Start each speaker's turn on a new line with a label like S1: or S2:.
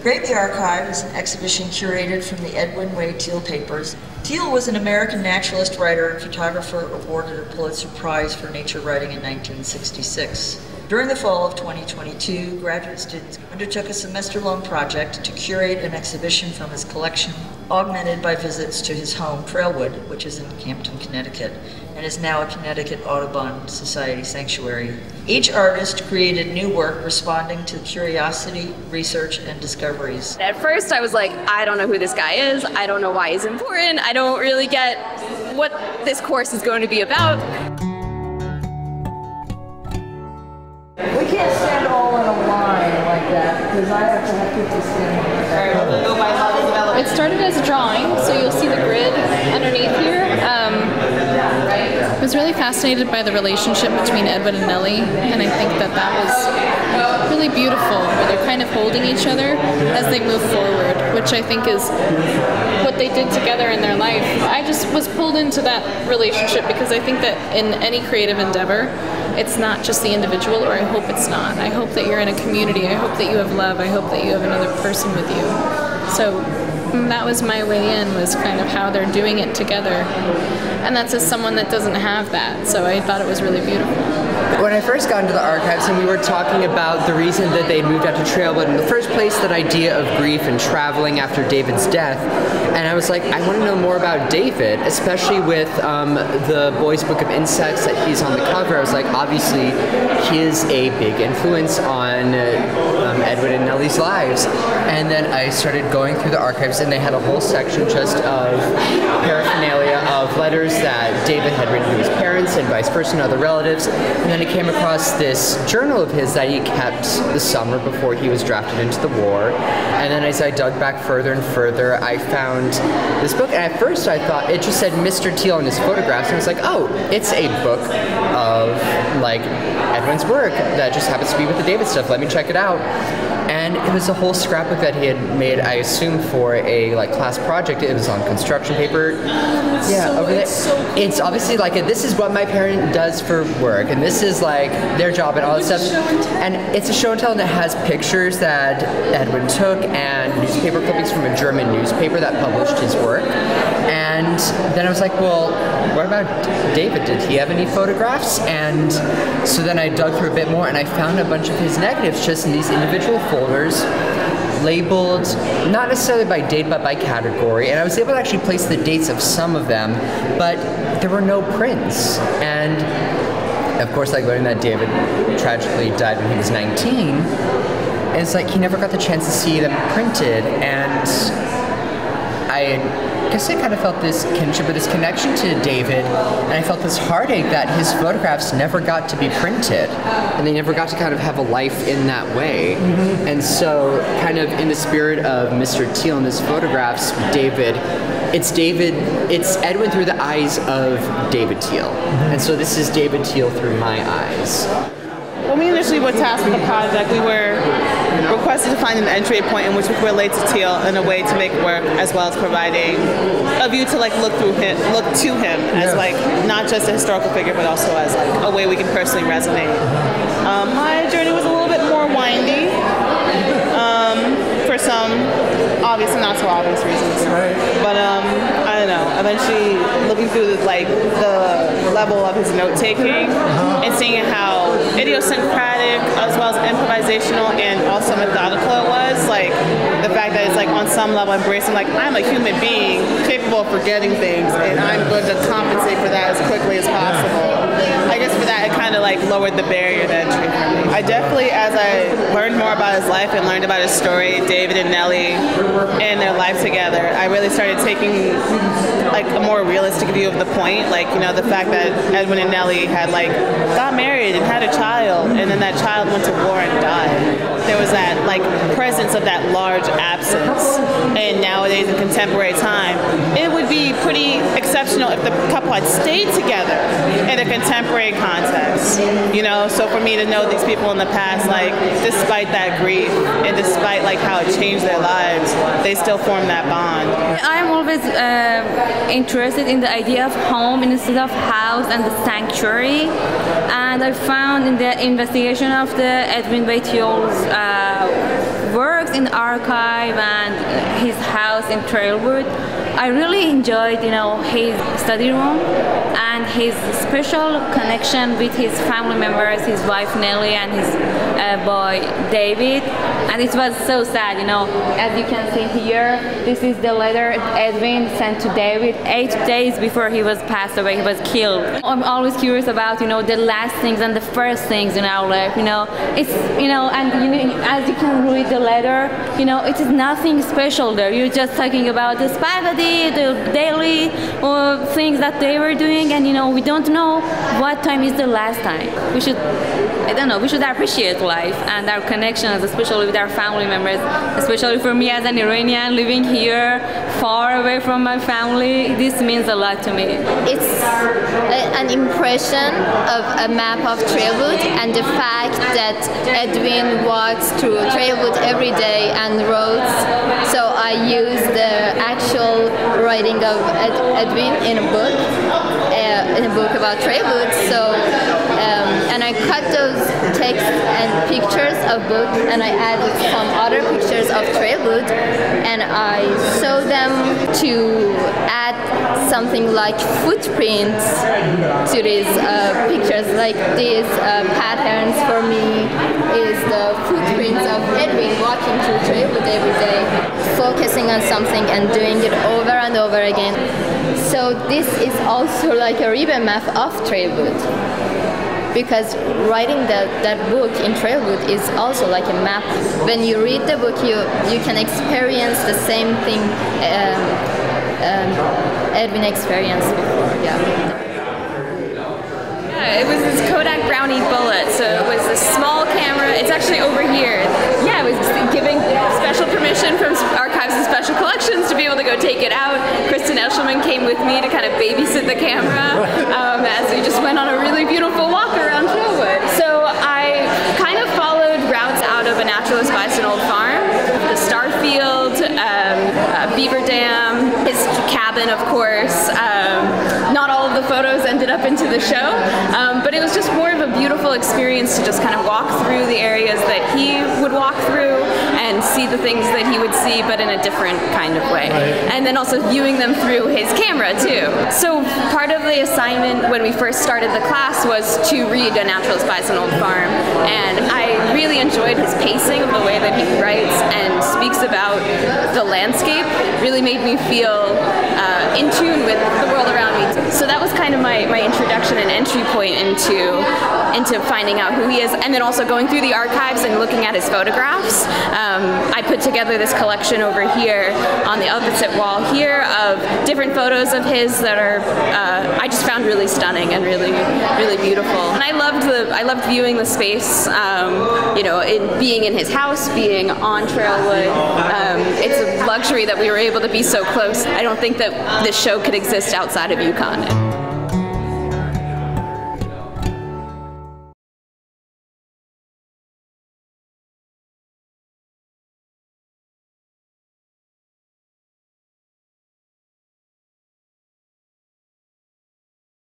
S1: Great the Archive is an exhibition curated from the Edwin Way Teale papers. Teale was an American naturalist, writer, and photographer awarded a Pulitzer Prize for nature writing in 1966. During the fall of 2022, graduate students undertook a semester-long project to curate an exhibition from his collection, augmented by visits to his home, Trailwood, which is in Campton, Connecticut, and is now a Connecticut Audubon Society sanctuary. Each artist created new work responding to curiosity, research, and discoveries.
S2: At first I was like, I don't know who this guy is, I don't know why he's important, I don't really get what this course is going to be about.
S1: We can't stand all in a line like that, because I have to have people standing like that.
S3: It started as a drawing, so you'll see the grid underneath here. I was really fascinated by the relationship between Edwin and Nellie, and I think that that was really beautiful, where they're kind of holding each other as they move forward, which I think is what they did together in their life. I just was pulled into that relationship because I think that in any creative endeavor, it's not just the individual, or I hope it's not. I hope that you're in a community. I hope that you have love. I hope that you have another person with you. So that was my way in, was kind of how they're doing it together. And that's as someone that doesn't have that. So I thought it was really beautiful.
S4: When I first got into the archives and we were talking about the reason that they'd moved out to Trailwood, in the first place, that idea of grief and traveling after David's death, and I was like, I want to know more about David, especially with the Boys Book of Insects that he's on the cover. I was like, obviously, he is a big influence on Edwin and Nellie's lives. And then I started going through the archives, and they had a whole section just of paraphernalia of letters that David had written to his parents and vice versa and other relatives. And then I came across this journal of his that he kept the summer before he was drafted into the war. And then as I dug back further and further, I found this book. And at first I thought it just said Mr. Teale and his photographs. And I was like, oh, it's a book of like Edwin's work that just happens to be with the David stuff. Let me check it out. And it was a whole scrapbook that he had made, I assume, for a like class project. It was on construction paper. Yeah, over there. It's obviously like this is what my parent does for work, and this is like their job and all that stuff. And it's a show and tell that has pictures that Edwin took and newspaper clippings from a German newspaper that published his work. And then I was like, well, what about David? Did he have any photographs? And so then I dug through a bit more, and I found a bunch of his negatives just in these individual folders, labeled not necessarily by date but by category, and I was able to actually place the dates of some of them, but there were no prints. And of course I learned that David tragically died when he was 19, and it's like he never got the chance to see them printed. And I guess I kind of felt this kinship or this connection to David, and I felt this heartache that his photographs never got to be printed, and they never got to kind of have a life in that way. Mm-hmm. And so, kind of in the spirit of Mr. Teale and his photographs, it's Edwin through the eyes of David Teale. Mm-hmm. And so this is David Teale through my eyes.
S5: When we initially were tasked with the project, we were requested to find an entry point in which we could relate to Teale in a way to make work, as well as providing a view to like look to him as like not just a historical figure, but also as like a way we can personally resonate. My journey was a little bit more windy, for some obviously not so obvious reasons, but I don't know. Eventually, looking through the level of his note taking and seeing how idiosyncratic as well as improvisational and also methodical it was, like the fact that it's like on some level embracing like I'm a human being capable of forgetting things and I'm going to compensate for that as quickly as possible. I guess for that it kind of like lowered the barrier to entry for me. I definitely, as I learned more about his life and learned about his story, David and Nellie and their life together, I really started taking like a more realistic view of the point, like, you know, the fact that Edwin and Nellie had like got married and had a child, and then that child went to war and died. There was that like presence of that large absence, and nowadays in contemporary time it would be pretty exceptional if the couple had stayed together in a contemporary context, you know. So for me to know these people in the past, like despite that grief and despite like how it changed their lives, they still form that bond.
S6: I'm always interested in the idea of home instead of house and the sanctuary, and I found in the investigation of the Edwin Way Teale's works in the archive and his house in Trailwood, I really enjoyed, his study room and his special connection with his family members, his wife Nellie and his boy David. And it was so sad, as you can see here, this is the letter Edwin sent to David 8 days before he was passed away, he was killed. I'm always curious about, the last things and the first things in our life, it's, and as you can read the letter, it is nothing special there. You're just talking about the spaghetti, the daily things that they were doing, and we don't know what time is the last time. We should, we should appreciate life and our connections, especially with our family members, especially for me as an Iranian living here, far away from my family. This means a lot to me.
S7: It's an impression of a map of Trailwood and the fact that Edwin walks through Trailwood every day and wrote. So I used the actual writing of Edwin in a book about Trailwood. So and I cut those texts and pictures of book, and I added some other pictures of Trailwood, and I sewed them to add something like footprints to these pictures. Like these patterns for me is the footprints of Edwin walking through Trailwood every day, focusing on something and doing it over and over again. So this is also like a ribbon map of Trailwood, because writing that book in Trailwood is also like a map. When you read the book, you can experience the same thing Edwin experienced before.
S2: It was this Kodak Brownie bullet, so it was a small camera. It's actually over here. Yeah, it was giving special permission from archives and special collections to be able to go take it out. Kristen Eshelman came with me to kind of babysit the camera as we just went on a really beautiful walk around Trailwood. So I kind of followed routes out of a naturalist bison old farm, the Starfield, Beaver Dam, his cabin, of course. Not all of the photos ended up into the show, but it was just more of a beautiful experience to just kind of walk through the areas that he would walk through and see the things that he would see, but in a different kind of way. And then also viewing them through his camera too. So part of the assignment when we first started the class was to read A Naturalist Bison Old Farm, and I really enjoyed his pacing of the way that he writes and speaks about the landscape. Really made me feel in tune with the world around me. So that was kind of my introduction and entry point into finding out who he is, and then also going through the archives and looking at his photographs. I put together this collection over here on the opposite wall here of different photos of his that are I just found really stunning and really beautiful. And I loved viewing the space, being in his house, being on Trailwood. It's a luxury that we were able to be so close. I don't think that this show could exist outside of UConn.